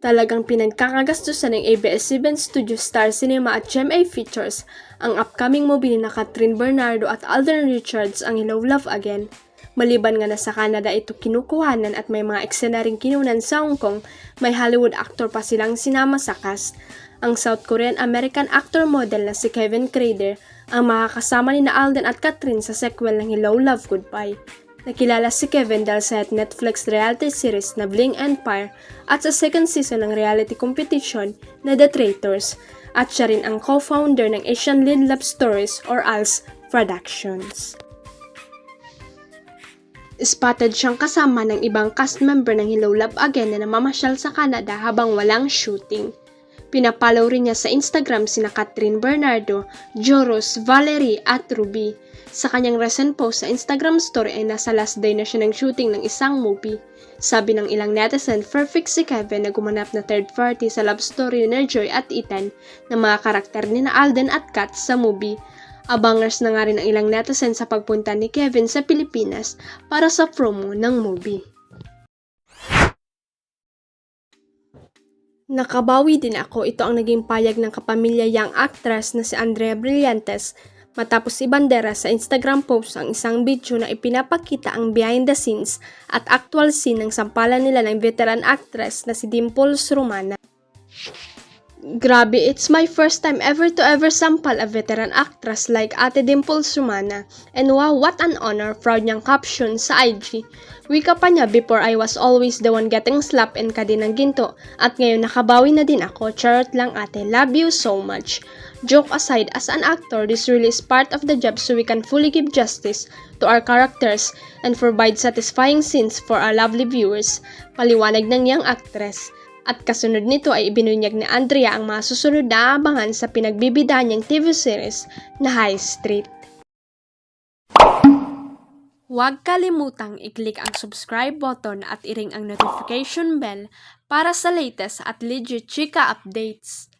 Talagang pinagkakagastusan ng ABS-CBN Studios, Star Cinema at GMA Features ang upcoming movie ni Catherine Bernardo at Alden Richards, ang Hello Love Again. Maliban nga na sa Canada ito kinukuhanan at may mga eksena ring kinunan sa Hong Kong, may Hollywood actor pa silang sinama sa cast. Ang South Korean-American actor-model na si Kevin Crader ang makakasama ni Alden at Catherine sa sequel ng Hello Love Goodbye. Nakilala si Kevin dahil sa Netflix reality series na Bling Empire at sa second season ng reality competition na The Traitors, at siya rin ang co-founder ng Asian Lead Love Stories or ALS Productions. Spotted siyang kasama ng ibang cast member ng Hello Love Again na namamasyal sa Canada habang walang shooting. Pinapollow rin niya sa Instagram sina Catherine Bernardo, Joros, Valerie at Ruby. Sa kanyang recent post sa Instagram story ay nasa last day na siya ng shooting ng isang movie. Sabi ng ilang netizen, perfect si Kevin na gumanap na third party sa love story ni Joy at Ethan na mga karakter ni Alden at Kat sa movie. Abangers na nga rin ang ilang netizen sa pagpunta ni Kevin sa Pilipinas para sa promo ng movie. Nakabawi din ako, ito ang naging payag ng kapamilya young actress na si Andrea Brillantes matapos ibandera sa Instagram post ang isang video na ipinapakita ang behind the scenes at actual scene ng sampalan nila ng veteran actress na si Dimples Romana. Grabe, it's my first time ever sampal a veteran actress like Ate Dimples Romana. And wow, what an honor, proud niyang caption sa IG. Wika pa niya, before I was always the one getting slapped and kadin ng ginto. At ngayon nakabawi na din ako, charot lang ate, love you so much. Joke aside, as an actor, this really is part of the job so we can fully give justice to our characters and provide satisfying scenes for our lovely viewers. Paliwanag ng young actress. At kasunod nito ay ibinunyag ni Andrea ang mga susunod na abangan sa pinagbibida niyang TV series na High Street. Huwag kalimutang i-click ang subscribe button at i-ring ang notification bell para sa latest at legit chika updates.